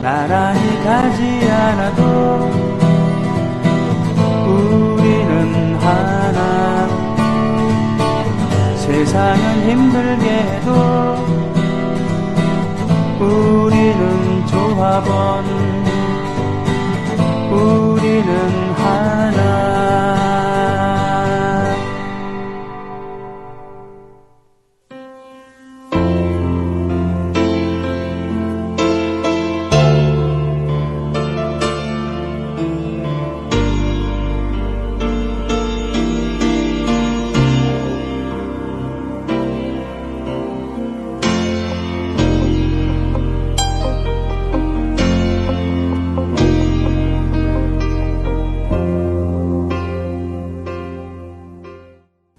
나란히 가지 않아도 우리는 하나. 세상은 힘들게 해도 우리는 조합원. 우리는 하나.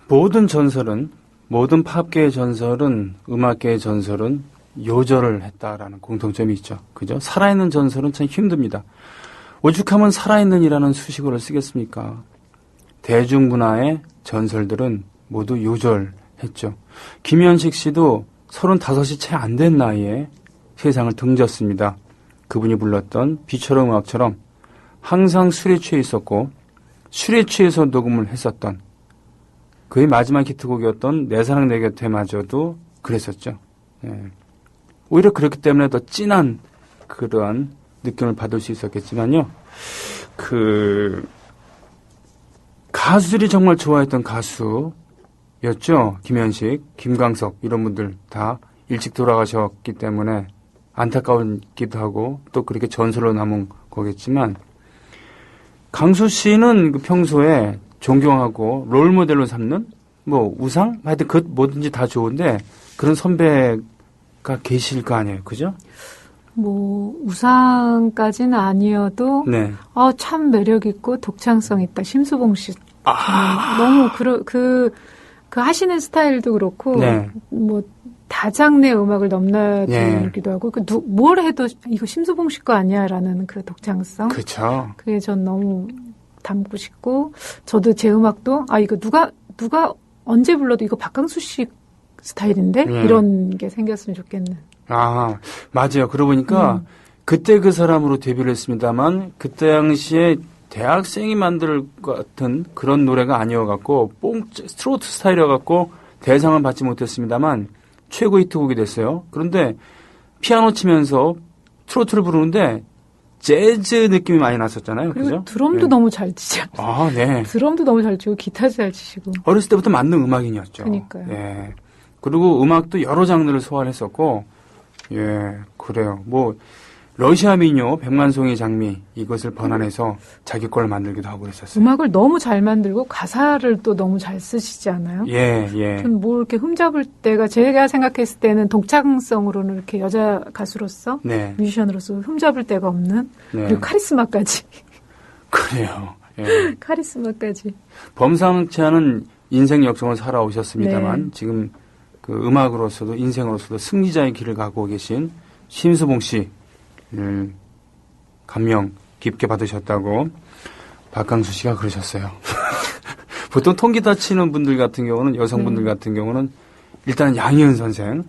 모든 전설은, 모든 팝계의 전설은, 음악계의 전설은 요절을 했다라는 공통점이 있죠. 그죠? 살아있는 전설은 참 힘듭니다. 오죽하면 살아있는이라는 수식어를 쓰겠습니까? 대중문화의 전설들은 모두 요절했죠. 김현식 씨도 35이 채 안 된 나이에 세상을 등졌습니다. 그분이 불렀던 비처럼 음악처럼 항상 술에 취해 있었고 술에 취해서 녹음을 했었던 그의 마지막 히트곡이었던 내 사랑 내 곁에마저도 그랬었죠. 예. 오히려 그렇기 때문에 더 진한 그러한 느낌을 받을 수 있었겠지만요. 가수들이 정말 좋아했던 가수였죠. 김현식, 김광석 이런 분들 다 일찍 돌아가셨기 때문에 안타까웠기도 하고 또 그렇게 전설로 남은 거겠지만 강수 씨는 평소에 존경하고 롤모델로 삼는 뭐 우상? 하여튼 그 뭐든지 다 좋은데 그런 선배가 계실 거 아니에요. 그죠? 뭐 우상까지는 아니어도 네. 참 매력 있고 독창성 있다. 심수봉 씨. 너무 그 하시는 스타일도 그렇고 네. 뭐 다장내 음악을 넘나들기도 하고 뭘 해도 이거 심수봉 씨 거 아니야라는 그 독창성. 그렇죠. 그게 전 너무 담고 싶고 저도 제 음악도 이거 누가 언제 불러도 이거 박강수 씨 스타일인데 이런 게 생겼으면 좋겠는. 맞아요. 그러고 보니까 그때 그 사람으로 데뷔를 했습니다만 그때 당시에 대학생이 만들 것 같은 그런 노래가 아니어갖고 스트로트 스타일이어갖고 대상을 받지 못했습니다만 최고 히트곡이 됐어요. 그런데 피아노 치면서 트로트를 부르는데 재즈 느낌이 많이 났었잖아요. 그리고 그죠? 드럼도 너무 잘 치죠. 네. 드럼도 너무 잘 치고 기타도 잘 치시고. 어렸을 때부터 만능 음악인이었죠. 그러니까요. 예. 그리고 음악도 여러 장르를 소화했었고, 예, 그래요. 뭐 러시아 민요, 백만송이 장미 이것을 번안해서 자기 걸 만들기도 하고 그랬었어요. 음악을 너무 잘 만들고 가사를 또 너무 잘 쓰시지 않아요? 예. 전 뭐 이렇게 흠잡을 때가 제가 생각했을 때는 독창성으로는 이렇게 여자 가수로서 네. 뮤지션으로서 흠잡을 데가 없는 네. 그리고 카리스마까지. 그래요. 예. 카리스마까지. 범상치 않은 인생 역성을 살아오셨습니다만 네. 지금 그 음악으로서도 인생으로서도 승리자의 길을 가고 계신 심수봉 씨 감명 깊게 받으셨다고 박강수 씨가 그러셨어요. 보통 통기타 치는 분들 같은 경우는 여성분들 같은 경우는 일단 양희은 선생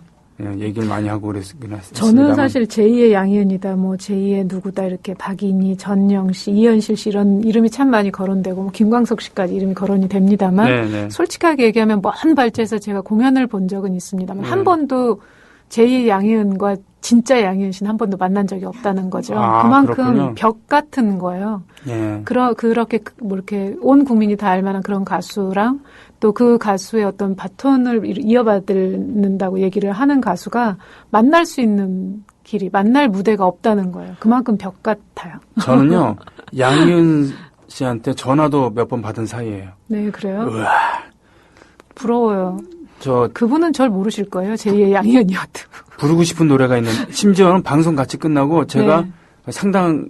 얘기를 많이 하고 그랬습니다. 저는 사실 제2의 양희은이다, 뭐 제2의 누구다 이렇게 박인희, 전영 씨, 이현실 씨 이런 이름이 참 많이 거론되고 뭐 김광석 씨까지 이름이 거론이 됩니다만 네네. 솔직하게 얘기하면 먼 발치에서 제가 공연을 본 적은 있습니다만 한 번도 제2의 양희은과 진짜 양희은 씨는 한 번도 만난 적이 없다는 거죠. 그만큼 그렇군요. 벽 같은 거예요. 예. 그렇게 뭐 이렇게 온 국민이 다 알만한 그런 가수랑 또 그 가수의 어떤 바톤을 이어받는다고 얘기를 하는 가수가 만날 수 있는 길이, 만날 무대가 없다는 거예요. 그만큼 벽 같아요. 저는요, 양희은 씨한테 전화도 몇 번 받은 사이예요. 네, 그래요? 우와. 부러워요. 그분은 절 모르실 거예요. 제2의 양희은이어도. 부르고 싶은 노래가 있는, 심지어는 방송 같이 끝나고 제가 네. 상당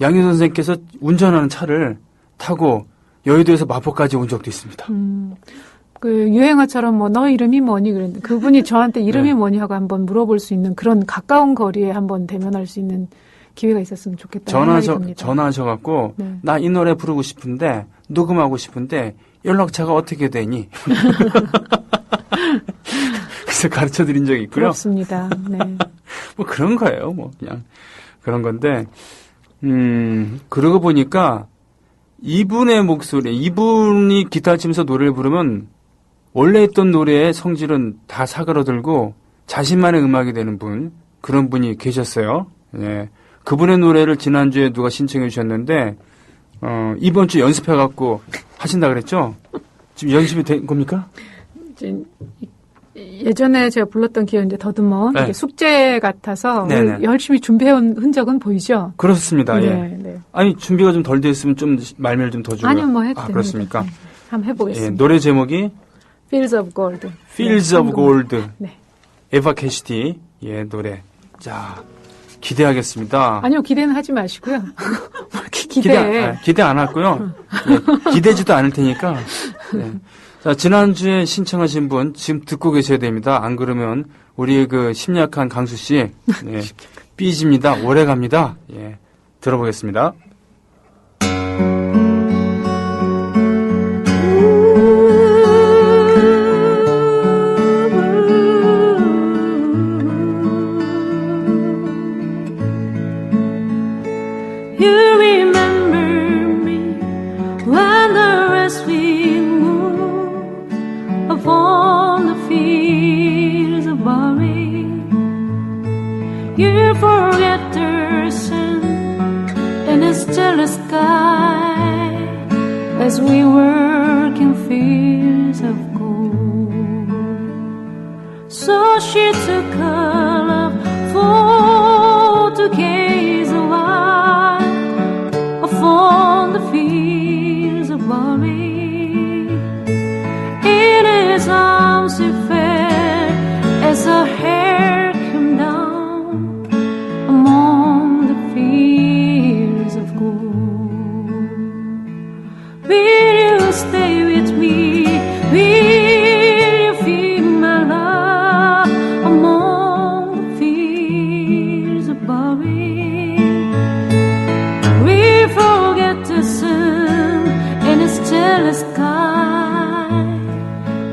양희은 선생님께서 운전하는 차를 타고 여의도에서 마포까지 온 적도 있습니다. 그 유행어처럼 뭐 너 이름이 뭐니 그랬는데 그분이 저한테 이름이 네. 뭐니 하고 한번 물어볼 수 있는 그런 가까운 거리에 한번 대면할 수 있는 기회가 있었으면 좋겠다는 생각이 듭니다. 전화하셔갖고 네. 나 이 노래 부르고 싶은데 녹음하고 싶은데 연락처가 어떻게 되니? 그래서 가르쳐드린 적이 있고요. 부럽습니다. 네. 뭐 그런 거예요. 뭐 그냥 그런 건데, 그러고 보니까 이분의 목소리, 이분이 기타 치면서 노래를 부르면 원래 했던 노래의 성질은 다 사그러들고 자신만의 음악이 되는 분, 그런 분이 계셨어요. 예. 그분의 노래를 지난주에 누가 신청해 주셨는데, 이번 주 연습해갖고 하신다 그랬죠? 지금 연습이 된 겁니까? 예전에 제가 불렀던 기억 이제 더듬어 네. 이게 숙제 같아서 네네. 열심히 준비해온 흔적은 보이죠? 그렇습니다. 네, 예. 네. 아니, 준비가 좀 덜 돼 있으면 좀 말미를 좀 더 주고요. 아니요, 뭐 해도 아, 됩니다. 그렇습니까? 네. 한번 해보겠습니다. 예, 노래 제목이 Fields of Gold. Fields 네, of Gold. 네. 에바 캐시티, 예, 노래. 자, 기대하겠습니다. 아니요, 기대는 하지 마시고요. 뭐 이렇게 기대. 기대 안 하고요. 예, 기대지도 않을 테니까. 예. 자, 지난주에 신청하신 분 지금 듣고 계셔야 됩니다. 안 그러면 우리 그 심약한 강수 씨, 예, 삐집니다. 오래 갑니다. 예, 들어보겠습니다. You remember me when the rest we move upon the fields of Barley. You forget the sun in its jealous sky as we work in fields of gold. So she took her love for to gaze a while upon the fields of barley. In his arms he fell as her hair came down among the fields of gold. Will you stay with me? Will you feel my love among the fields of barley? We forget the sun and its jealous sky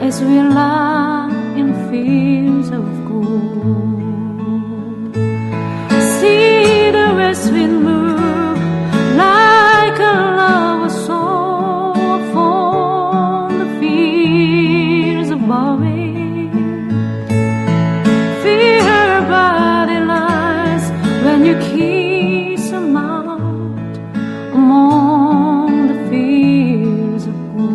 as we lie in fields of gold. See the west wind move like a lover's soul upon the fields of barley. Feel her body lies when you kiss her mouth among the fields of gold.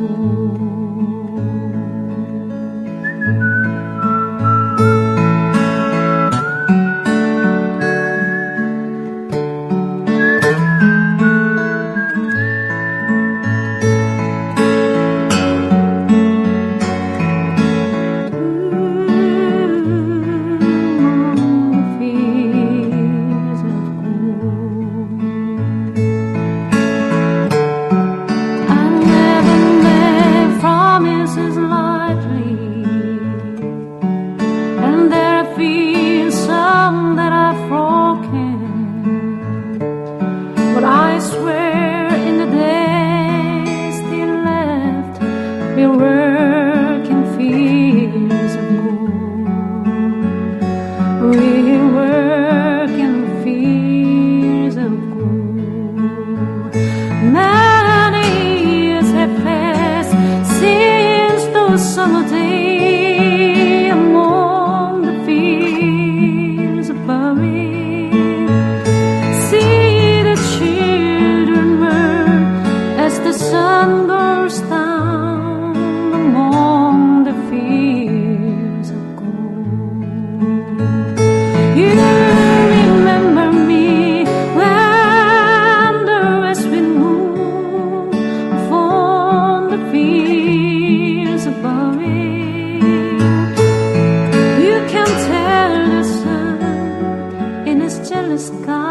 Fields of gold. I never made promises lightly, and there have been some that I've broken. But I swear in the days still left, we'll work in fields of gold. We work in fields of gold. Many years have passed since those summer days among the fields of barley. See the children burn as the sun goes down among the fields of gold. You remember me when the west wind moved upon the fields of barley. You can tell the sun in its jealous sky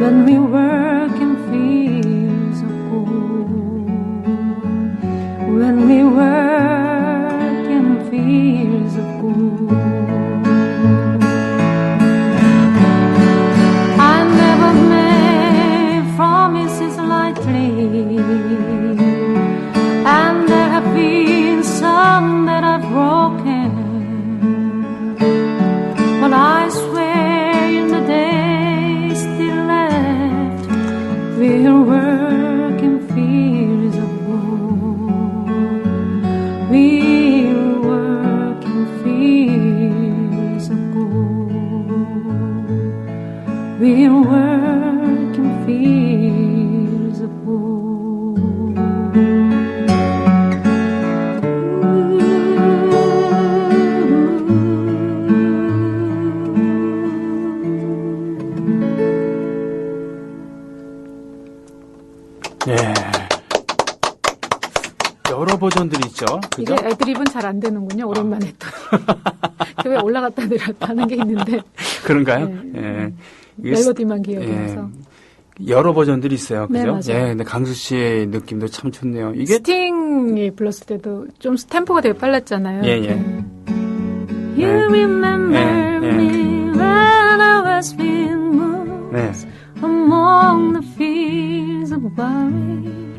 when we work in fields of gold. When we work in fields of gold. I never made promises lightly, and there have been some that I've broken. But I swear in the day we work in fields of wool. 예. 여러 버전들이 있죠. 그죠? 이게 애드립은 잘 안 되는군요. 오랜만에 했더니. 왜 올라갔다 내렸다 하는 게 있는데. 그런가요? 네. 예. 이게 멜로디만 기억해서. 여러 버전들이 있어요. 네, 그죠? 맞아요. 예. 근데 강수 씨의 느낌도 참 좋네요. 이게 스팅이 불렀을 때도 좀 템포가 되게 빨랐잖아요. 예, 예. 이렇게. You remember 예, 예. me when I was being moved 네. among the fields of barley.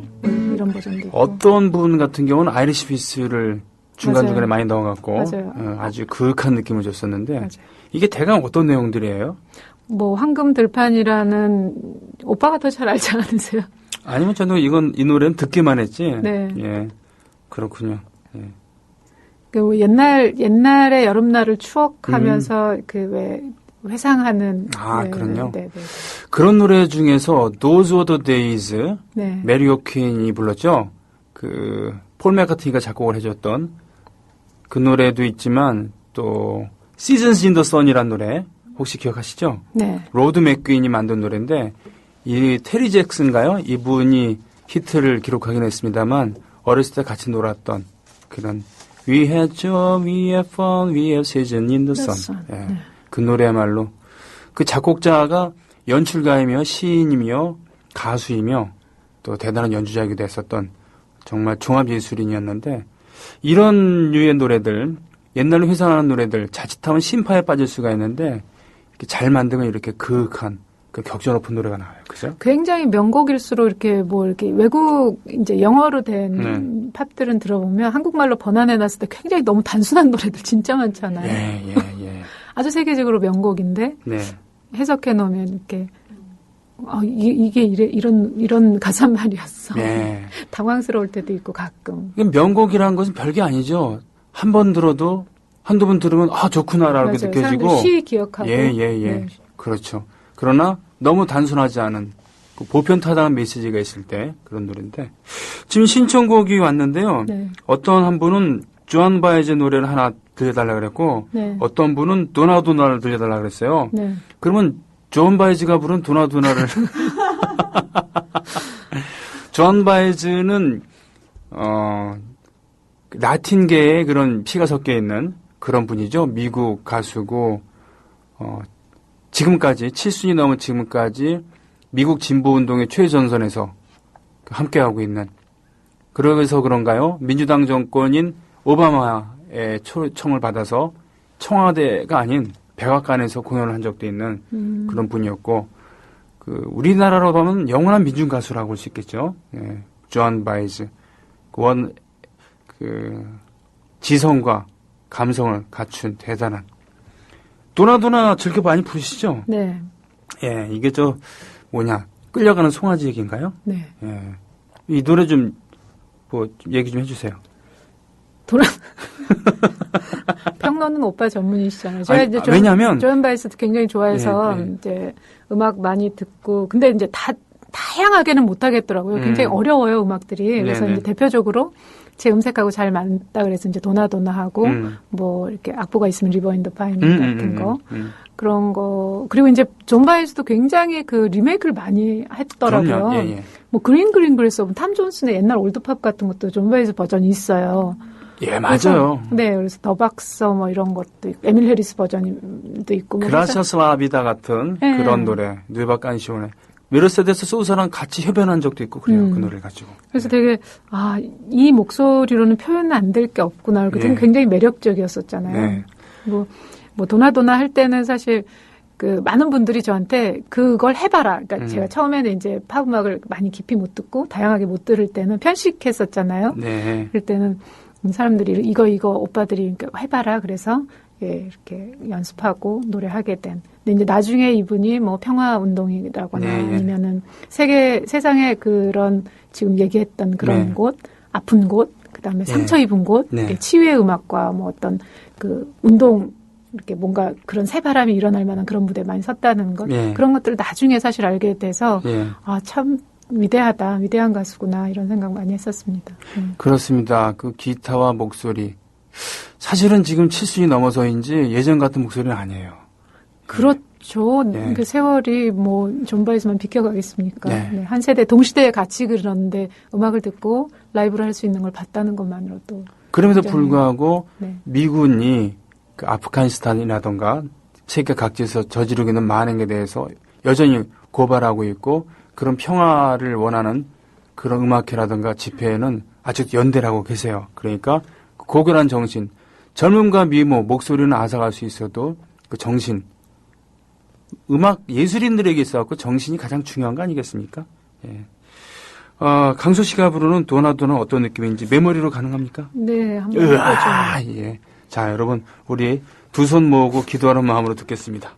이런 버전도 있고. 어떤 분 같은 경우는 아이리시 피스를 중간중간에 맞아요. 많이 넣어갖고 맞아요. 아주 그윽한 느낌을 줬었는데 맞아요. 이게 대강 어떤 내용들이에요? 뭐 황금 들판이라는 오빠가 더 잘 알지 않으세요? 아니면 저는 이 노래는 듣기만 했지. 네. 예. 그렇군요. 예. 그 옛날의 여름날을 추억하면서 그 왜 회상하는. 아, 네, 그럼요? 네, 네. 그런 노래 중에서 Those Were the Days 네. 메리 오퀸이 불렀죠. 그 폴 맥카트니가 작곡을 해줬던 그 노래도 있지만 또 Seasons in the Sun이라는 노래 혹시 기억하시죠? 네. 로드 맥퀸이 만든 노래인데 이 테리 잭슨가요? 이분이 히트를 기록하긴 했습니다만 어렸을 때 같이 놀았던 그런 We had joy, we had fun, we had season in the sun. 예. 네. 그 노래야말로 그 작곡자가 연출가이며 시인이며 가수이며 또 대단한 연주자이기도 했었던 정말 종합예술인이었는데 이런 류의 노래들 옛날로 회상하는 노래들 자칫하면 심파에 빠질 수가 있는데 이렇게 잘 만들면 이렇게 그윽한 그 격전 높은 노래가 나와요. 그죠? 굉장히 명곡일수록 이렇게 뭐 이렇게 외국 이제 영어로 된 네. 팝들은 들어보면 한국말로 번안해놨을 때 굉장히 너무 단순한 노래들 진짜 많잖아요. 예. 아주 세계적으로 명곡인데 네. 해석해 놓으면 이렇게 이게 이런 가사 말이었어. 네. 당황스러울 때도 있고 가끔. 이게 명곡이라는 것은 별게 아니죠. 한 번 들어도 한두 번 들으면 좋구나라고 맞아요. 느껴지고 사람들 쉬 기억하고. 예. 네. 그렇죠. 그러나 너무 단순하지 않은 그 보편타당한 메시지가 있을 때 그런 노래인데 지금 신청곡이 왔는데요. 네. 어떤 한 분은 조한 바이즈 노래를 하나 들려달라 그랬고 네. 어떤 분은 도나도나를 들려달라 그랬어요. 네. 그러면 조한 바이즈가 부른 도나도나를 조한 바이즈는 라틴계의 그런 피가 섞여 있는 그런 분이죠. 미국 가수고 지금까지 7순이 넘은 지금까지 미국 진보운동의 최전선에서 함께하고 있는 그래서 그런가요? 민주당 정권인 오바마의 초청을 받아서 청와대가 아닌 백악관에서 공연을 한 적도 있는 그런 분이었고 그 우리나라로 보면 영원한 민중 가수라고 할 수 있겠죠. 예, 조한 바이즈 그 지성과 감성을 갖춘 대단한 도나도나 즐겨 많이 부르시죠? 네. 예, 이게 끌려가는 송아지 얘기인가요? 네. 예. 이 노래 좀 얘기 좀 해주세요. 평론은 오빠 전문이시잖아요. 제가 아니, 이제 왜냐면 조한 바이스도 굉장히 좋아해서 예. 이제 음악 많이 듣고 근데 이제 다양하게는 못 하겠더라고요. 굉장히 어려워요, 음악들이. 그래서 네네. 이제 대표적으로 제 음색하고 잘 맞다 그래서 이제 도나도나하고 뭐 이렇게 악보가 있으면 리버 인 더 파인 같은 거. 그런 거. 그리고 이제 존 바이스도 굉장히 그 리메이크를 많이 했더라고요. 그럼요. 예. 뭐 그린 그래서 탐 존슨의 옛날 올드팝 같은 것도 존 바이스 버전이 있어요. 예, 맞아요. 네, 그래서 더 박서 뭐 이런 것도 있고, 에밀 해리스 버전도 있고. 뭐 그라시아스 라비다 같은 네. 그런 노래, 누에바 깐시오네. 메르세데스 소사랑 같이 협연한 적도 있고 그래요. 그 노래를 가지고. 그래서 되게 이 목소리로는 표현 안 될 게 없구나. 그때 굉장히 매력적이었었잖아요. 네. 뭐 도나도나 할 때는 사실 그 많은 분들이 저한테 그걸 해봐라. 그러니까 제가 처음에는 이제 팝 음악을 많이 깊이 못 듣고 다양하게 못 들을 때는 편식했었잖아요. 네. 그럴 때는 사람들이 이거 오빠들이 해봐라. 그래서 이렇게 연습하고 노래하게 된. 근데 이제 나중에 이분이 뭐 평화운동이라거나 아니면은 세상에 그런 지금 얘기했던 그런 곳, 아픈 곳, 그 다음에 상처 입은 곳, 치유의 음악과 뭐 어떤 그 운동 이렇게 뭔가 그런 새바람이 일어날 만한 그런 무대에 많이 섰다는 것 예. 그런 것들을 나중에 사실 알게 돼서 예. 아, 참 위대한 가수구나 이런 생각 많이 했었습니다. 그렇습니다. 그 기타와 목소리. 사실은 지금 70이 넘어서인지 예전 같은 목소리는 아니에요. 그렇죠. 예. 그 세월이 뭐 존바에서만 비켜가겠습니까? 네. 네, 한 세대 동시대에 같이 그러는데 음악을 듣고 라이브를 할 수 있는 걸 봤다는 것만으로도 그럼에도 굉장히, 불구하고 네. 미군이 그 아프가니스탄이라던가 세계 각지에서 저지르고 있는 만행에 대해서 여전히 고발하고 있고 그런 평화를 원하는 그런 음악회라든가 집회에는 아직 연대를 하고 계세요. 그러니까 고결한 정신, 젊음과 미모, 목소리는 앗아갈 수 있어도 그 정신, 음악 예술인들에게 있어서 정신이 가장 중요한 거 아니겠습니까? 예. 강소 씨가 부르는 도나도는 어떤 느낌인지 메모리로 가능합니까? 네, 한번 해보죠. 으아, 예. 자, 여러분, 우리 두 손 모으고 기도하는 마음으로 듣겠습니다.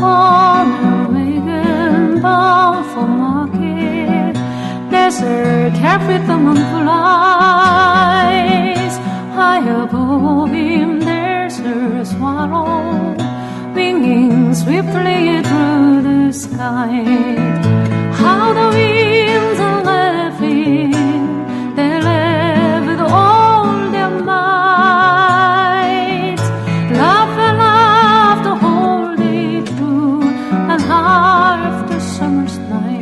On a wagon bound for market, there's a carefree the moon flies. High above him there's a swallow, winging swiftly through the sky. How the winds are laughing, they laugh with all their might. Laugh and laugh the whole day through, and half the summer's night.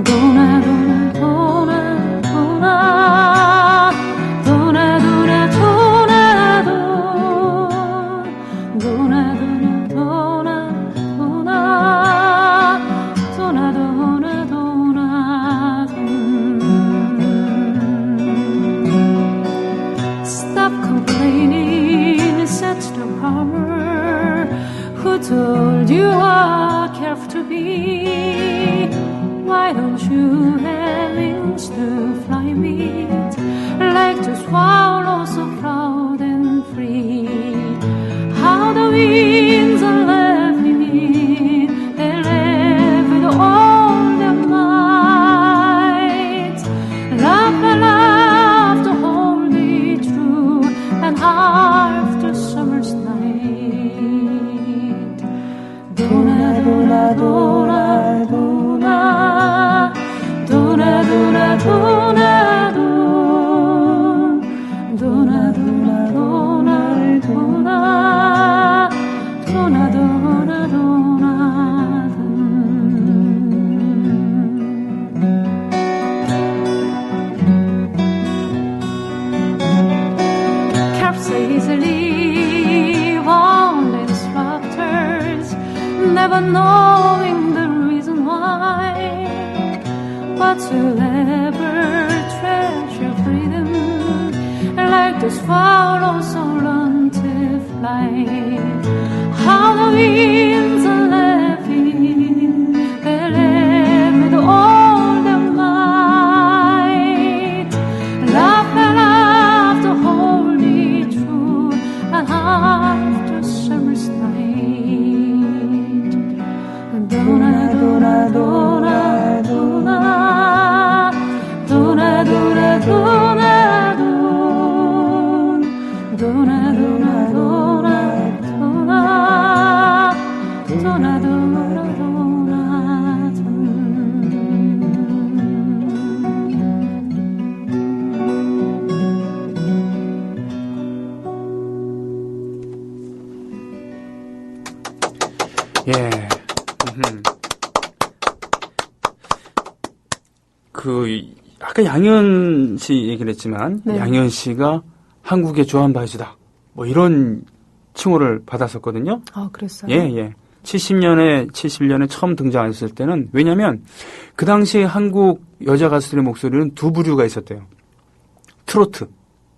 Dona, dona, dona, dona, dona, dona, dona, dona, dona, dona, dona, dona, dona, dona, Stop complaining, said the farmer. Who told you how careful to be? Why don't you have wings to fly with, like the swallow so proud and free? How the winds are laughing, they laugh with all their might. Laugh and laugh the whole day through, and half the summer's night. Dona, dona, dona, dona, dona, dona, dona, dona, dona, dona, dona, dona, dona, dona, easily wound instructors, never knowing the reason why. Whatsoever treasure freedom, like the swallow so learn to fly. How the winds are laughing, they laugh with all their might. Laugh and laugh the whole day through, and half the summer's night. Dona, dona, dona, dona, dona, dona, dona, dona, dona, dona, dona, dona, dona, dona, 예. 아까 양현 씨 얘기를 했지만, 네. 양현 씨가 한국의 조한 바이즈다. 뭐 이런 칭호를 받았었거든요. 아, 그랬어요? 예, 예. 71년에 처음 등장했을 때는, 왜냐면, 그 당시에 한국 여자 가수들의 목소리는 두 부류가 있었대요. 트로트.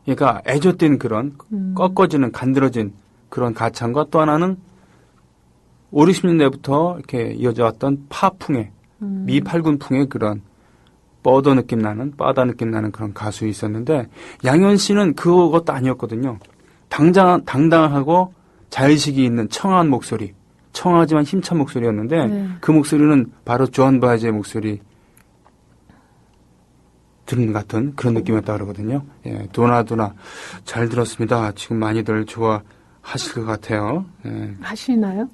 그러니까 애젓된 그런, 꺾어지는, 간드러진 그런 가창과 또 하나는 5, 60년대부터 이렇게 이어져 왔던 파풍의, 미팔군풍의 그런 바다 느낌 나는 그런 가수 있었는데, 양현 씨는 그것도 아니었거든요. 당당하고 자의식이 있는 청아한 목소리, 청하지만 힘찬 목소리였는데 네. 그 목소리는 바로 존 바이저의 목소리 들은 것 같은 그런 느낌이었다 그러거든요. 예, 도나 잘 들었습니다. 지금 많이들 좋아하실 것 같아요. 예. 하시나요?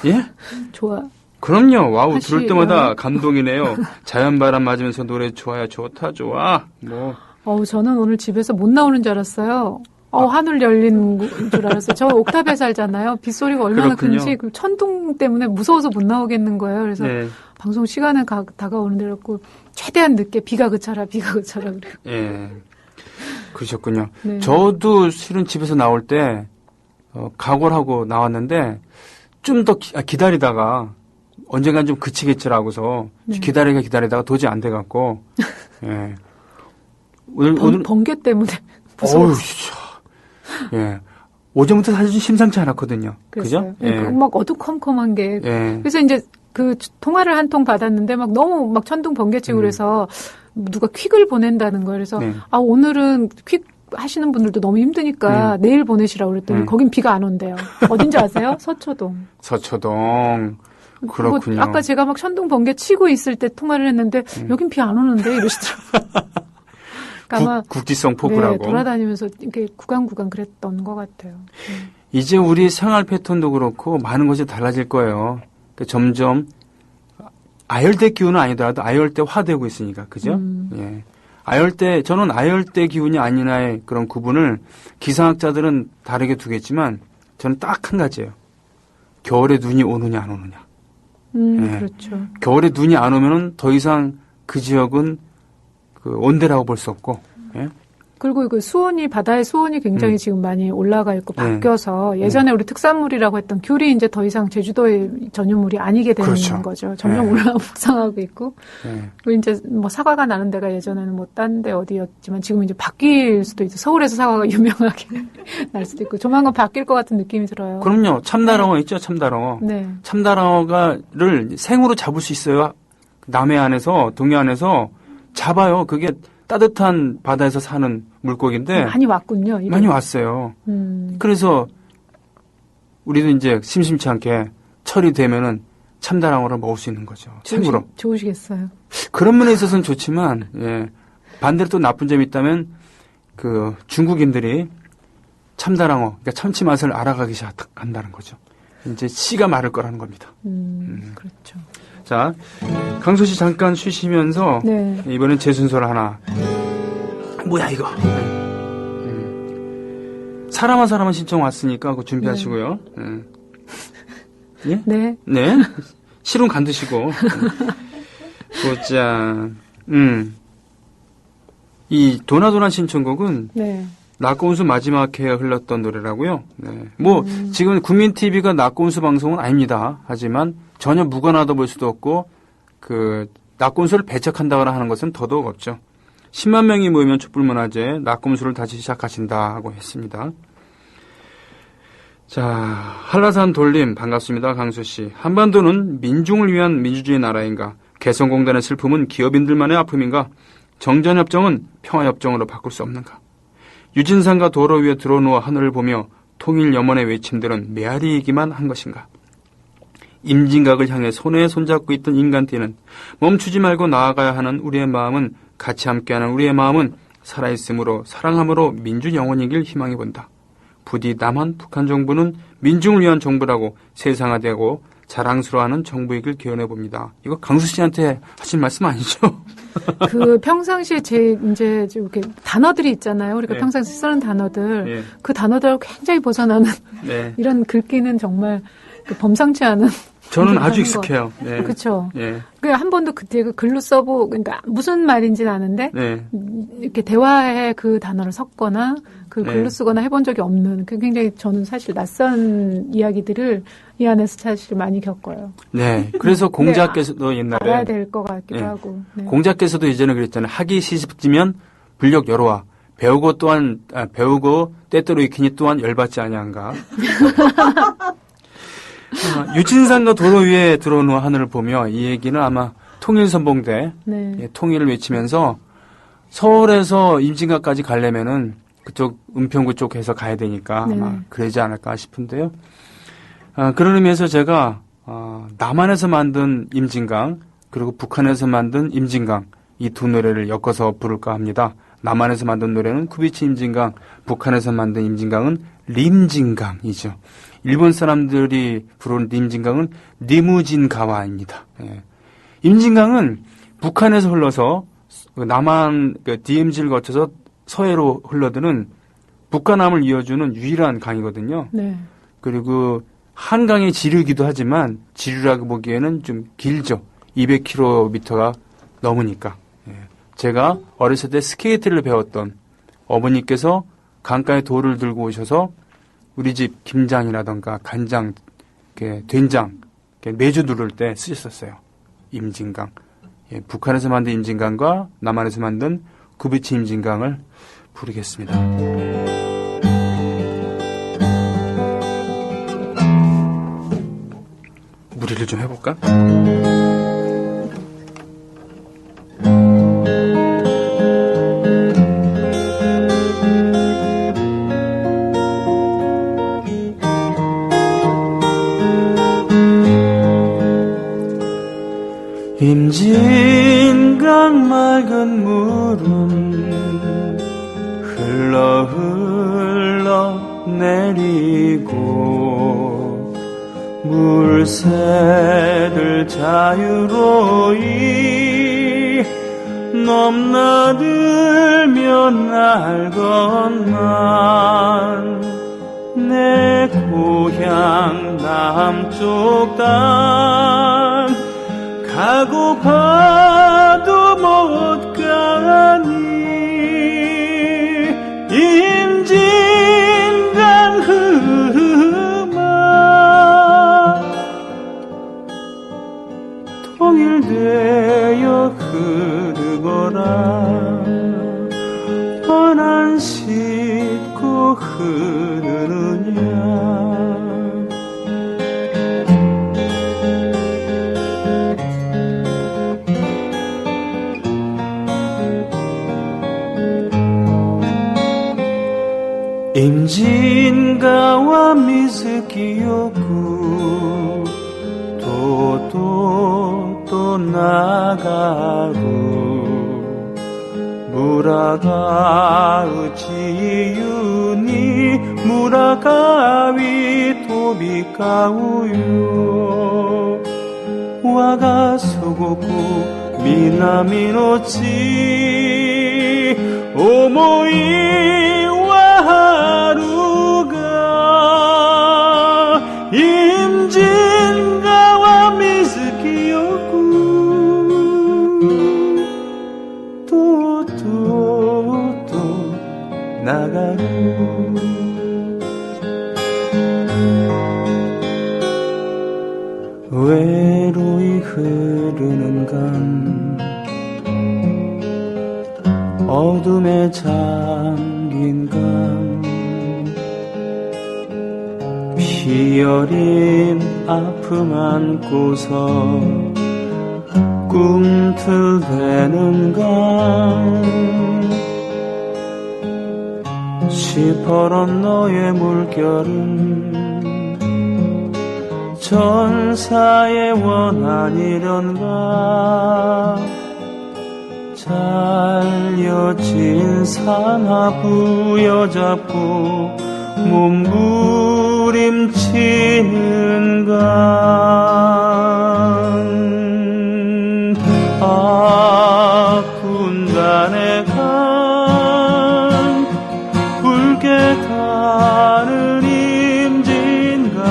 예? 좋아. 그럼요. 와우 들을 하시나요? 때마다 감동이네요. 자연바람 맞으면서 노래 좋아요. 좋다 좋아. 뭐 저는 오늘 집에서 못 나오는 줄 알았어요. 하늘 열린 줄 알았어요. 저 옥탑에 살잖아요. 빗소리가 얼마나 그렇군요. 큰지 그 천둥 때문에 무서워서 못 나오겠는 거예요. 그래서 네. 방송 시간에 다가오는데 그래갖고 최대한 늦게 비가 그쳐라 그래요. 예. 그러셨군요. 네. 저도 실은 집에서 나올 때 각오를 하고 나왔는데 좀 더 기다리다가 언젠간 좀 그치겠지라고서 네. 기다리다가 도저히 안 돼갖고 예. 오늘 번개 때문에 어우 무서워. 예. 오전부터 사실 좀 심상치 않았거든요. 그랬어요. 그죠? 예. 막 어두컴컴한 게. 예. 그래서 이제 그 통화를 한 통 받았는데 막 너무 막 천둥 번개치고 그래서 누가 퀵을 보낸다는 거예요. 그래서 네. 오늘은 퀵 하시는 분들도 너무 힘드니까 내일 보내시라고 그랬더니 거긴 비가 안 온대요. 어딘지 아세요? 서초동. 서초동. 그렇군요. 아까 제가 막 천둥 번개 치고 있을 때 통화를 했는데 여긴 비 안 오는데 이러시더라고요. 그러니까 아마 국지성 폭우라고. 네, 돌아다니면서 이렇게 구간 그랬던 것 같아요. 이제 우리 생활 패턴도 그렇고 많은 것이 달라질 거예요. 그러니까 점점 아열대 기온은 아니더라도 아열대화되고 있으니까 그죠? 예. 저는 아열대 기온이 아니나의 그런 구분을 기상학자들은 다르게 두겠지만 저는 딱 한 가지예요. 겨울에 눈이 오느냐 안 오느냐. 예. 그렇죠. 겨울에 눈이 안 오면은 더 이상 그 지역은 그 온대라고 볼 수 없고. 예? 그리고 그 바다의 수온이 굉장히 지금 많이 올라가 있고 바뀌어서 예전에 우리 특산물이라고 했던 귤이 이제 더 이상 제주도의 전유물이 아니게 되는 그렇죠. 거죠. 점점 네. 올라가 북상하고 있고. 예. 그리고 이제 뭐 사과가 나는 데가 예전에는 뭐 딴 데 어디였지만 지금 이제 바뀔 수도 있죠. 서울에서 사과가 유명하게 날 수도 있고 조만간 바뀔 것 같은 느낌이 들어요. 그럼요. 참다랑어 있죠, 참다랑어. 네. 참다랑어를 생으로 잡을 수 있어요. 남해안에서, 동해안에서 잡아요. 그게 따뜻한 바다에서 사는 물고기인데 많이 왔군요. 이게. 많이 왔어요. 그래서 우리도 이제 심심치 않게 철이 되면은 참다랑어를 먹을 수 있는 거죠. 생으로. 좋으시겠어요. 그런 그런 면에 있어서는 좋지만 예. 반대로 또 나쁜 점이 있다면 그 중국인들이 참다랑어, 그러니까 참치 맛을 알아가기 시작한다는 거죠. 이제 씨가 마를 거라는 겁니다. 그렇죠. 자, 강소 씨 잠깐 쉬시면서 네. 이번엔 제 순서를 하나. 뭐야 이거? 사람아 신청 왔으니까 그거 준비하시고요. 예? 네. 네. 실은 간드시고. 보자. 이 도나도나 신청곡은 네. 낙고운수 마지막 해에 흘렀던 노래라고요. 네. 뭐 지금 국민 TV가 낙고운수 방송은 아닙니다. 하지만 전혀 무관하다 볼 수도 없고 그 낙고운수를 배척한다거나 하는 것은 더더욱 없죠. 10만 명이 모이면 촛불문화제 낙고운수를 다시 시작하신다고 했습니다. 자, 한라산 돌림 반갑습니다. 강수 씨. 한반도는 민중을 위한 민주주의 나라인가? 개성공단의 슬픔은 기업인들만의 아픔인가? 정전협정은 평화협정으로 바꿀 수 없는가? 유진산과 도로 위에 드러누워 하늘을 보며 통일 염원의 외침들은 메아리이기만 한 것인가? 임진각을 향해 손에 손잡고 있던 인간띠는 멈추지 말고 나아가야 하는 우리의 마음은 같이 함께하는 우리의 마음은 살아있음으로 사랑함으로 민주 영원이길 희망해 본다. 부디 남한 북한 정부는 민중을 위한 정부라고 세상화되고 자랑스러워하는 정부이길 기원해 봅니다. 이거 강수 씨한테 하신 말씀 아니죠? 그 평상시에 이제 이렇게 단어들이 있잖아요. 우리가 네. 평상시 쓰는 단어들. 네. 그 단어들하고 굉장히 벗어나는 네. 이런 글귀는 정말 그 범상치 않은. 저는 아주 하는 익숙해요. 네. 그렇죠. 네. 한 번도 그때 그 글로 써보고, 그러니까 무슨 말인지는 아는데, 네. 이렇게 대화에 그 단어를 섞거나, 그 네. 글로 쓰거나 해본 적이 없는, 그 굉장히 저는 사실 낯선 이야기들을 이 안에서 사실 많이 겪어요. 네. 그래서 공자께서도 알아야 옛날에 될 것 같기도 네. 하고. 네. 공자께서도 예전에 그랬잖아요. 학이 시집지면 불력 여로와 배우고 때때로 익히니 또한 열받지 아니한가. 유진산과 도로 위에 들어오는 하늘을 보며 이 얘기는 아마 통일선봉대 네. 예, 통일을 외치면서 서울에서 임진각까지 가려면은 그쪽 은평구 쪽 해서 가야 되니까 네. 아마 그러지 않을까 싶은데요. 그런 의미에서 제가 남한에서 만든 임진강 그리고 북한에서 만든 임진강 이 두 노래를 엮어서 부를까 합니다. 남한에서 만든 노래는 쿠비치 임진강, 북한에서 만든 임진강은 림진강이죠. 일본 사람들이 부르는 림진강은 리무진가와입니다. 예. 임진강은 북한에서 흘러서 남한 DMZ를 거쳐서 서해로 흘러드는 북과 남을 이어주는 유일한 강이거든요. 네. 그리고 한강의 지류이기도 하지만 지류라고 보기에는 좀 길죠. 200km가 넘으니까. 예. 제가 어렸을 때 스케이트를 배웠던 어머니께서 강가에 돌을 들고 오셔서 우리 집 김장이라던가 간장, 된장, 매주 누를 때 쓰셨었어요. 임진강. 예, 북한에서 만든 임진강과 남한에서 만든 구비치 임진강을 부르겠습니다. 무리를 좀 해볼까? 임진강 맑은 물은 흘러 내리고 물새들 자유로이 넘나들며 날 건넌 내 고향 남쪽 땅 가고파도 못 가니 임진강 흐마 통일되어 흐르거라 원한 싣고 흐르느냐 임진가와 미스기요구 또 나가루 무라가 지유니 무라가위 도비가우요 와가 소고구 미나미노치 오모이 하루가 임진가와 미스기요구 또 나가루 외로이 흐르는 강 어둠에 잠긴 강 피어린 아픔 안고서 꿈틀대는 강 시퍼런 너의 물결은 전사의 원한이련가 잘려진 상하부 여잡고 몸부림치는 강 군단의 강 붉게 타는 임진강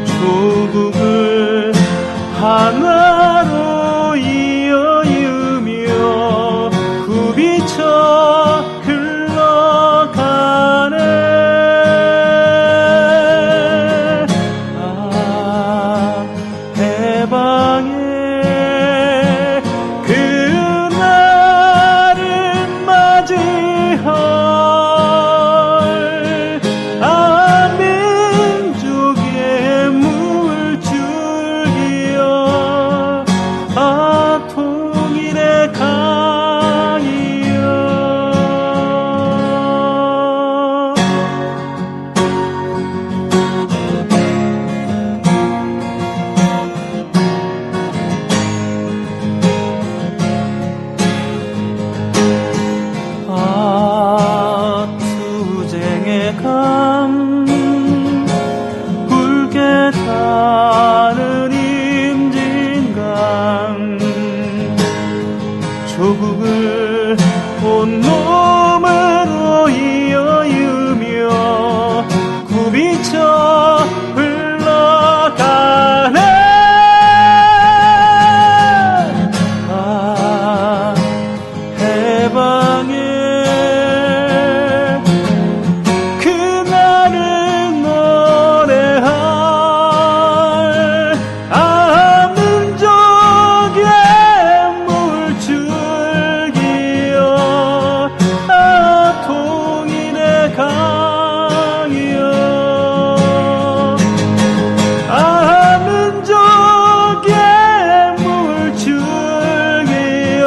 조국을 하나로 이어유며 굽이쳐 흘러가네 조국을 온몸으로 이어유며 굽이쳐 흘러가네. 아, 해방의 그날을 노래할 민족의 물줄기여, 통일의 강이여, 민족의 물줄기여,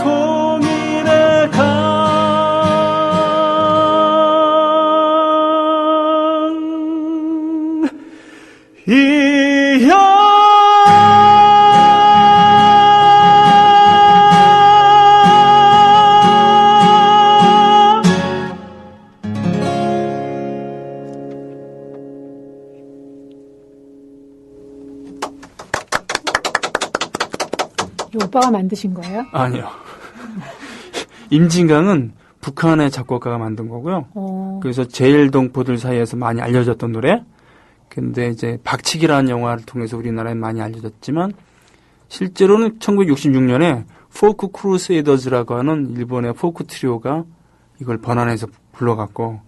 통일의 강이여. 이 오빠가 만드신 거예요? 아니요. 임진강은 북한의 작곡가가 만든 거고요. 그래서 제일 동포들 사이에서 많이 알려졌던 노래. 근데 이제 박치기라는 영화를 통해서 우리나라에 많이 알려졌지만 실제로는 1966년에 포크 크루세이더즈라고 하는 일본의 포크 트리오가 이걸 번안해서 불러갖고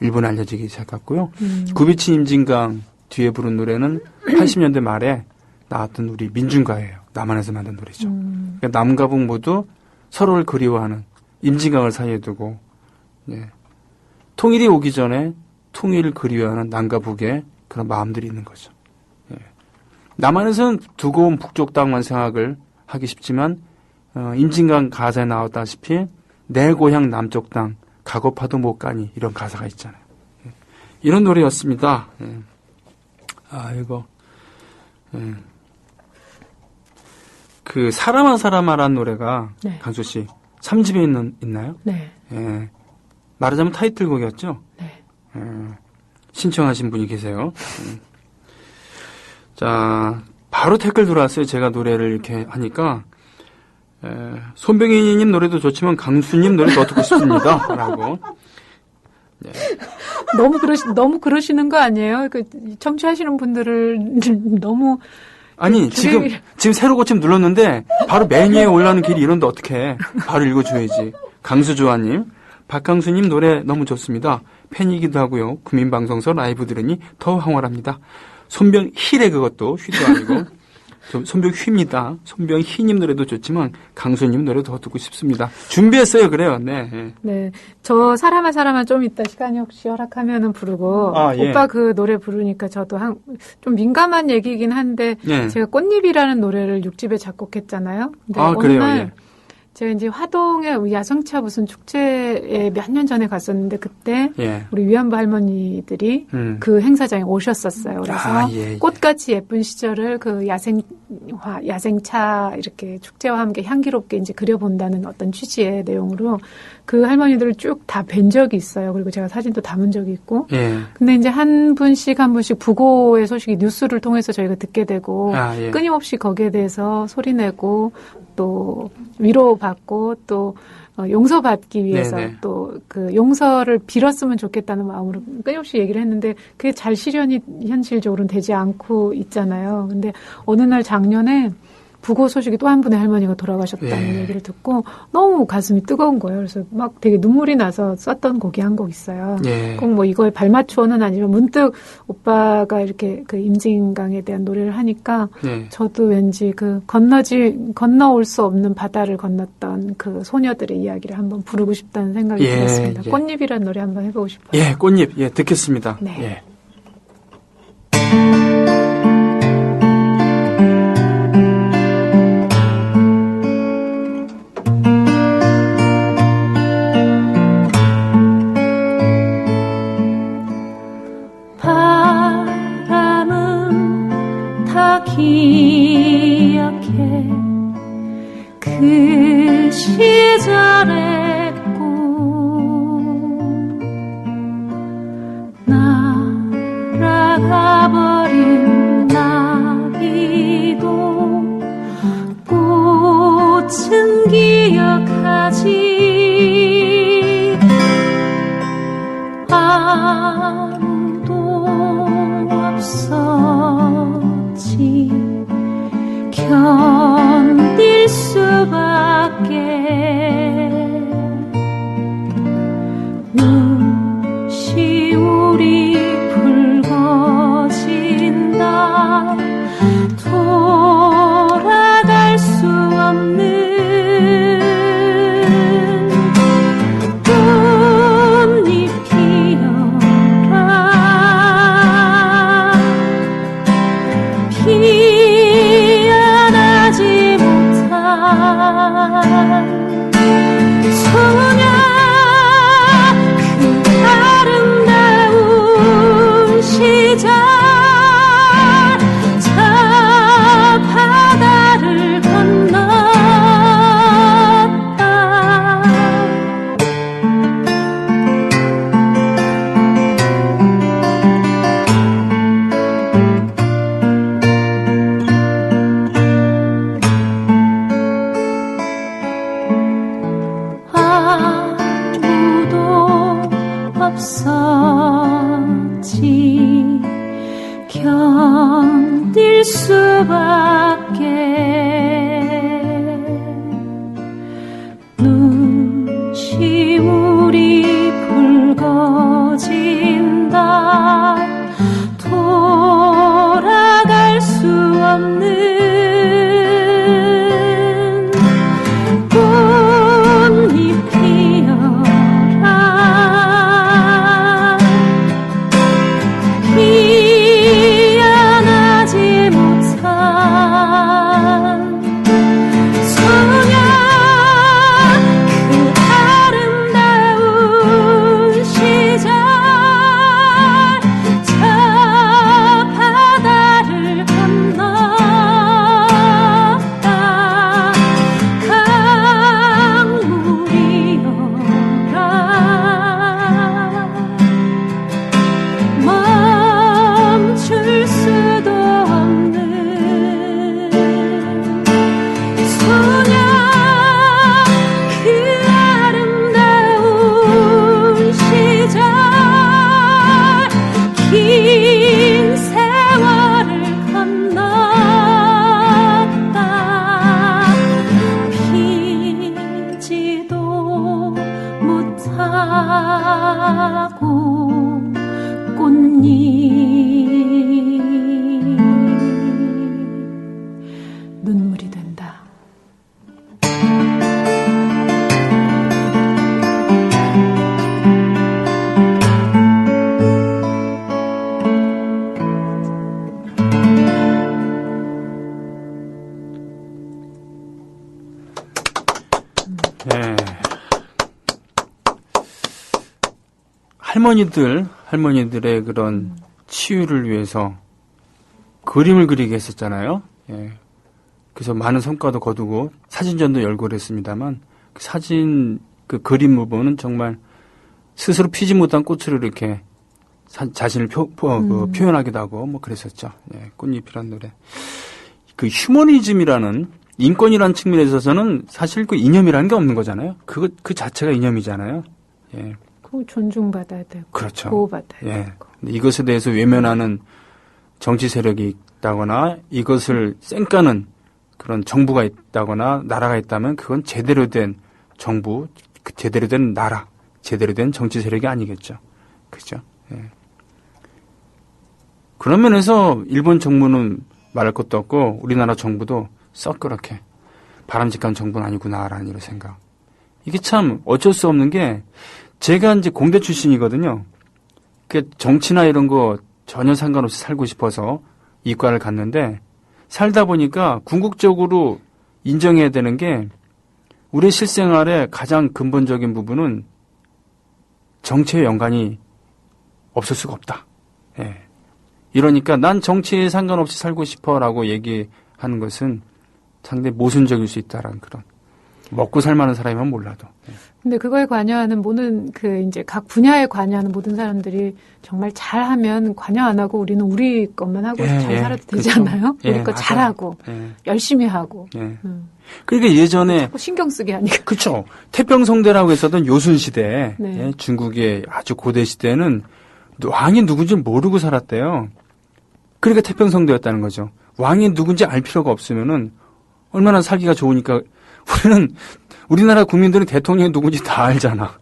일본에 알려지기 시작했고요. 구비치 임진강 뒤에 부른 노래는 80년대 말에 나왔던 우리 민중가예요. 남한에서 만든 노래죠. 그러니까 남과 북 모두 서로를 그리워하는 임진강을 사이에 두고 통일이 오기 전에 통일을 그리워하는 남과 북의 그런 마음들이 있는 거죠. 남한에서는 두고 온 북쪽 땅만 생각을 하기 쉽지만 임진강 가사에 나왔다시피 내 고향 남쪽 땅 가고파도 못 가니, 이런 가사가 있잖아요. 이런 노래였습니다. 이거 그 사람아 사람아라는 노래가 네. 강수 씨 3집에 있나요? 네. 말하자면 타이틀곡이었죠. 네. 신청하신 분이 계세요. 자, 바로 댓글 들어왔어요. 제가 노래를 이렇게 하니까 손병희님 노래도 좋지만 강수님 노래도 듣고 싶습니다. 라고. 너무 그러시는 거 아니에요? 그 청취하시는 분들을 너무 아니, 지금 새로 고침 눌렀는데 바로 메뉴에 올라오는 길이 이런데 어떡해. 바로 읽어줘야지. 강수조아님, 박강수님 노래 너무 좋습니다. 팬이기도 하고요. 국민방송서 라이브 들으니 더 황홀합니다. 손병희래, 그것도 휘도 아니고. 손병희입니다. 손병희님 노래도 좋지만 강수님 노래도 더 듣고 싶습니다. 준비했어요. 그래요. 네. 네. 저 사람아 사람아 좀 이따 시간이 혹시 허락하면은 부르고 예. 오빠 그 노래 부르니까 저도 좀 민감한 얘기긴 한데 제가 꽃잎이라는 노래를 6집에 작곡했잖아요. 근데 어느 그래요. 날 제가 이제 화동에 야성차 무슨 축제에 몇 년 전에 갔었는데 그때 우리 위안부 할머니들이 그 행사장에 오셨었어요. 그래서 꽃같이 예쁜 시절을 그 야생차 이렇게 축제와 함께 향기롭게 이제 그려본다는 어떤 취지의 내용으로 그 할머니들을 쭉 다 뵌 적이 있어요. 그리고 제가 사진도 담은 적이 있고. 근데 이제 한 분씩 부고의 소식이 뉴스를 통해서 저희가 듣게 되고 끊임없이 거기에 대해서 소리내고 또 위로받고 또 용서받기 위해서 또 그 용서를 빌었으면 좋겠다는 마음으로 끊임없이 얘기를 했는데 그게 잘 실현이 현실적으로는 되지 않고 있잖아요. 근데 어느 날 작년에 부고 소식이 또 한 분의 할머니가 돌아가셨다는 얘기를 듣고 너무 가슴이 뜨거운 거예요. 그래서 막 되게 눈물이 나서 썼던 곡이 한 곡 있어요. 꼭 뭐 이거에 발맞추어는 아니면 문득 오빠가 이렇게 그 임진강에 대한 노래를 하니까 저도 왠지 그 건너올 수 없는 바다를 건넜던 그 소녀들의 이야기를 한번 부르고 싶다는 생각이 들었습니다. 꽃잎이라는 노래 한번 해보고 싶어요. 꽃잎. 듣겠습니다. 네. 기억해 그 시절의 꿈 날아가버린 나비도 눈물이 된다. 네. 할머니들의 그런 치유를 위해서 그림을 그리게 했었잖아요. 예. 그래서 많은 성과도 거두고 사진전도 열고 그랬습니다만 그 사진 그 그림 부분은 정말 스스로 피지 못한 꽃으로 이렇게 자신을 표현하기도 하고 뭐 그랬었죠. 예. 꽃잎이란 노래. 그 휴머니즘이라는 인권이라는 측면에 있어서는 사실 그 이념이라는 게 없는 거잖아요. 그 자체가 이념이잖아요. 예. 그 존중받아야 되고. 그렇죠. 보호받아야 예. 되고. 근데 이것에 대해서 외면하는 정치 세력이 있다거나 이것을 쌩까는 그런 정부가 있다거나 나라가 있다면 그건 제대로 된 정부, 제대로 된 나라, 제대로 된 정치 세력이 아니겠죠. 그죠? 예. 그런 면에서 일본 정부는 말할 것도 없고 우리나라 정부도 썩 그렇게 바람직한 정부는 아니구나라는 이런 생각. 이게 참 어쩔 수 없는 게 제가 이제 공대 출신이거든요. 그 정치나 이런 거 전혀 상관없이 살고 싶어서 이과를 갔는데 살다 보니까 궁극적으로 인정해야 되는 게 우리 실생활의 가장 근본적인 부분은 정치에 연관이 없을 수가 없다. 예. 이러니까 난 정치에 상관없이 살고 싶어라고 얘기하는 것은 상당히 모순적일 수 있다라는 그런 먹고 살 만한 사람이면 몰라도. 예. 근데 그거에 관여하는 모든 이제 각 분야에 관여하는 모든 사람들이 정말 잘하면 관여 안 하고 우리는 우리 것만 하고 잘 살아도 되지 그렇죠. 않아요? 우리 거 잘하고 열심히 하고. 그러니까 예전에 자꾸 신경 쓰게 하니까. 그렇죠. 태평성대라고 했었던 요순 시대, 네. 중국의 아주 고대 시대는 왕이 누군지 모르고 살았대요. 그러니까 태평성대였다는 거죠. 왕이 누군지 알 필요가 없으면은 얼마나 살기가 좋으니까 우리나라 국민들은 대통령이 누군지 다 알잖아.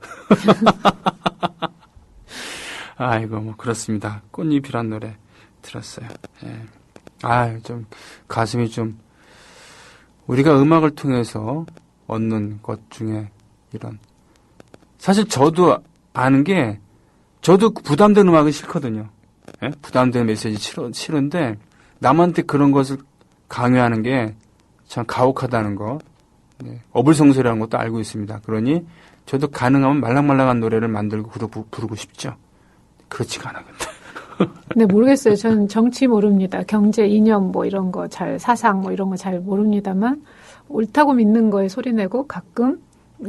아이고, 뭐, 그렇습니다. 꽃잎이란 노래 들었어요. 예. 좀, 가슴이 좀, 우리가 음악을 통해서 얻는 것 중에 이런. 사실 저도 아는 게, 저도 부담된 음악은 싫거든요. 예? 부담된 메시지 싫은데, 남한테 그런 것을 강요하는 게 참 가혹하다는 거. 네. 어불성설이라는 것도 알고 있습니다. 그러니 저도 가능하면 말랑말랑한 노래를 만들고 부르고 싶죠. 그렇지가 않아 근데. 네, 모르겠어요. 저는 정치 모릅니다. 경제, 이념 뭐 이런 거 사상 뭐 이런 거 잘 모릅니다만 옳다고 믿는 거에 소리내고 가끔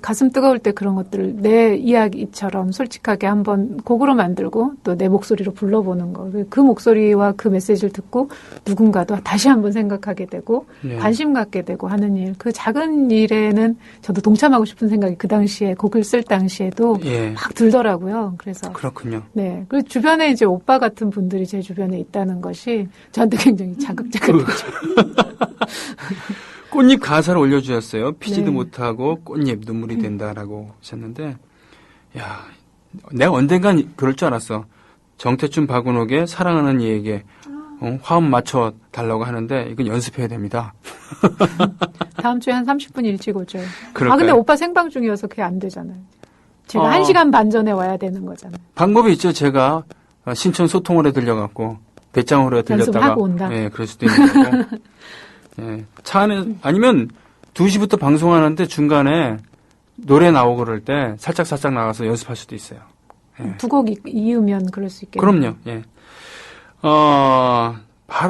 가슴 뜨거울 때 그런 것들을 내 이야기처럼 솔직하게 한번 곡으로 만들고 또 내 목소리로 불러보는 거. 그 목소리와 그 메시지를 듣고 누군가도 다시 한번 생각하게 되고 관심 갖게 되고 하는 일. 그 작은 일에는 저도 동참하고 싶은 생각이 그 당시에 곡을 쓸 당시에도 막 들더라고요. 그래서 그렇군요. 네. 그리고 주변에 이제 오빠 같은 분들이 제 주변에 있다는 것이 저한테 굉장히 자극적이죠. 꽃잎 가사를 올려주셨어요. 피지도 네. 못하고 꽃잎 눈물이 된다라고 하셨는데, 야, 내가 언젠간 그럴 줄 알았어. 정태춘 박은옥의 사랑하는 이에게 화음 맞춰 달라고 하는데 이건 연습해야 됩니다. 다음 주에 한 30분 일찍 오죠. 그럴까요? 근데 오빠 생방 중이어서 그게 안 되잖아요. 제가 1시간 반 전에 와야 되는 거잖아요. 방법이 있죠. 제가 신촌 소통홀에 들려갖고 배짱홀에 들렸다가 연습하고 온다. 예, 그럴 수도 있는 거고. 예, 차 안에 아니면 2시부터 방송하는데 중간에 노래 나오고 그럴 때 살짝 나가서 연습할 수도 있어요. 예. 두 곡 이으면 그럴 수 있겠네요. 그럼요. 예.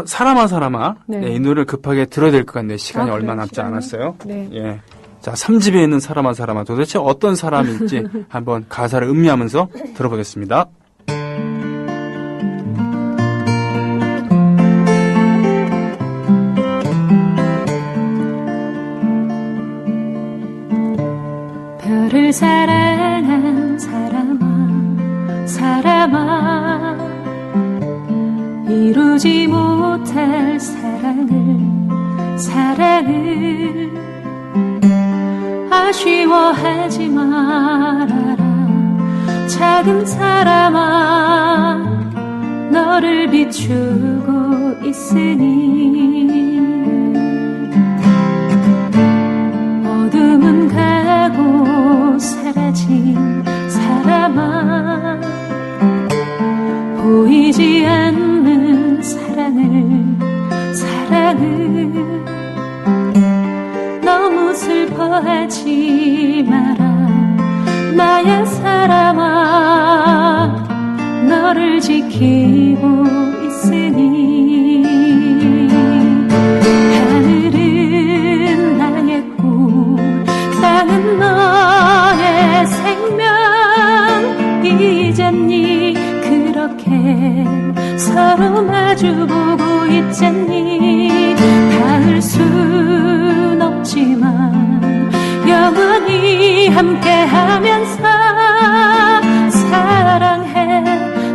사람아. 네. 네, 이 노래를 급하게 들어야 될 것 같네요. 시간이 얼마 그래요? 남지 시간이? 않았어요. 네. 예. 자, 3집에 있는 사람아. 도대체 어떤 사람일지 한번 가사를 음미하면서 들어보겠습니다. 별을 사랑한 사람아 이루지 못할 사랑을 아쉬워하지 말아라 작은 사람아 너를 비추고 있으니 사람아 너를 지키고 있으니 하늘은 나의 꿈 땅은 너의 생명 이젠니 그렇게 서로 마주보고 있잖니 닿을 순 없지만 영원히 함께하면서 사랑해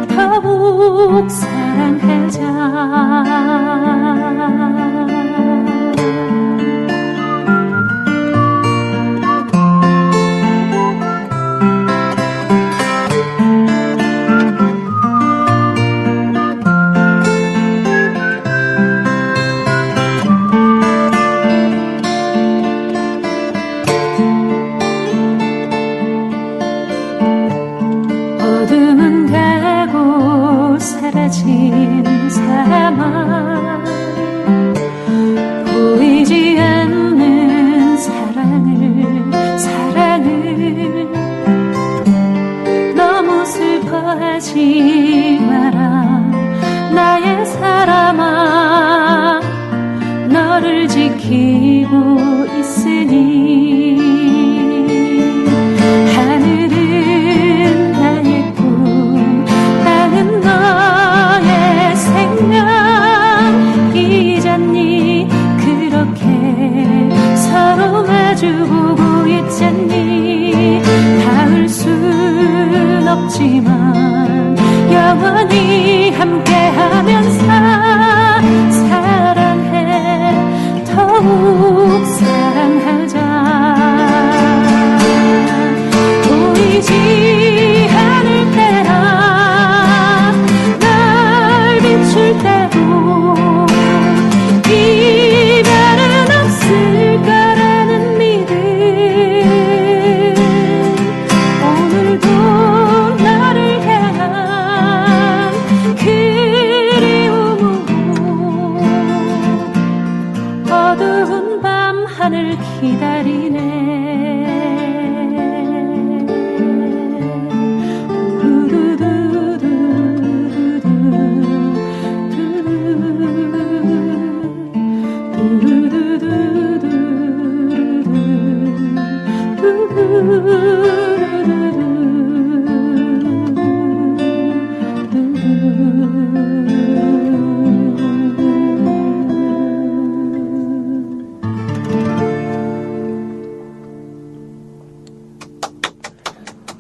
더욱 사랑하자. 어둠은 가고 사라진 사람아 보이지 않는 사랑을 너무 슬퍼하지 마라 나의 사람아 너를 지키고 있으니 하늘은 나의 꿈 땅은 너의 생명 잊었니 그렇게 서로 마주보고 있잖니 닿을 순 없지만 영원히 함께하면서 사랑해 더욱 사랑하자. 보이지 않을 때나 날 비출 때도 이별은 없을 거라는 믿음 오늘도 나를 향한 그리움으로 어두운 밤 하늘 기다리네.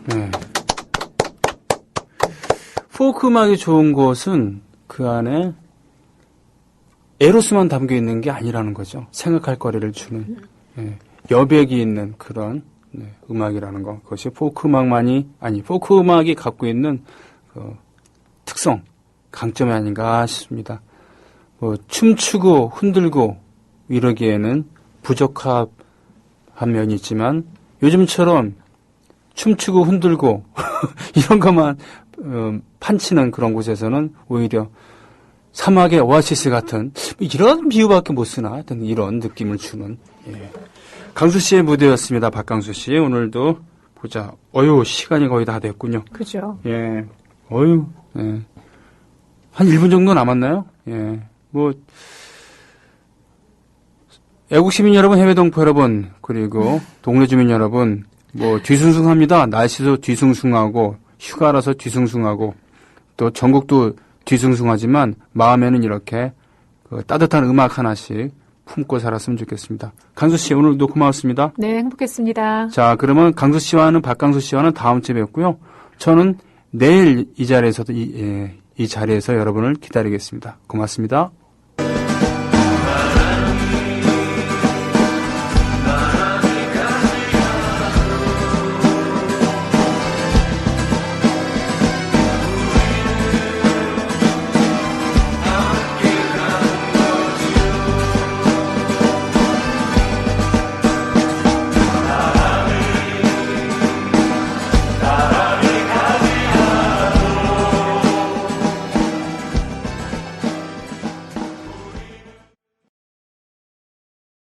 네. 포크 음악이 좋은 것은 그 안에 에로스만 담겨 있는 게 아니라는 거죠. 생각할 거리를 주는 여백이 있는 그런 음악이라는 거. 그것이 포크 음악이 갖고 있는 그 특성, 강점이 아닌가 싶습니다. 뭐 춤추고 흔들고 이러기에는 부적합한 면이 있지만 요즘처럼 춤추고 흔들고 이런 것만 판치는 그런 곳에서는 오히려 사막의 오아시스 같은 이런 비유밖에 못 쓰나 하여튼 이런 느낌을 주는 강수 씨의 무대였습니다. 박강수 씨 오늘도 보자. 시간이 거의 다 됐군요. 그죠. 예. 예. 한 1분 정도 남았나요? 예. 뭐 애국 시민 여러분, 해외 동포 여러분, 그리고 동네 주민 여러분, 뭐 뒤숭숭합니다. 날씨도 뒤숭숭하고 휴가라서 뒤숭숭하고 또 전국도 뒤숭숭하지만 마음에는 이렇게 그 따뜻한 음악 하나씩 품고 살았으면 좋겠습니다. 강수 씨 오늘도 고마웠습니다. 네, 행복했습니다. 자, 그러면 강수 씨와는 박강수 씨와는 다음 주에 뵙고요. 저는 내일 이 자리에서도 이 자리에서 여러분을 기다리겠습니다. 고맙습니다.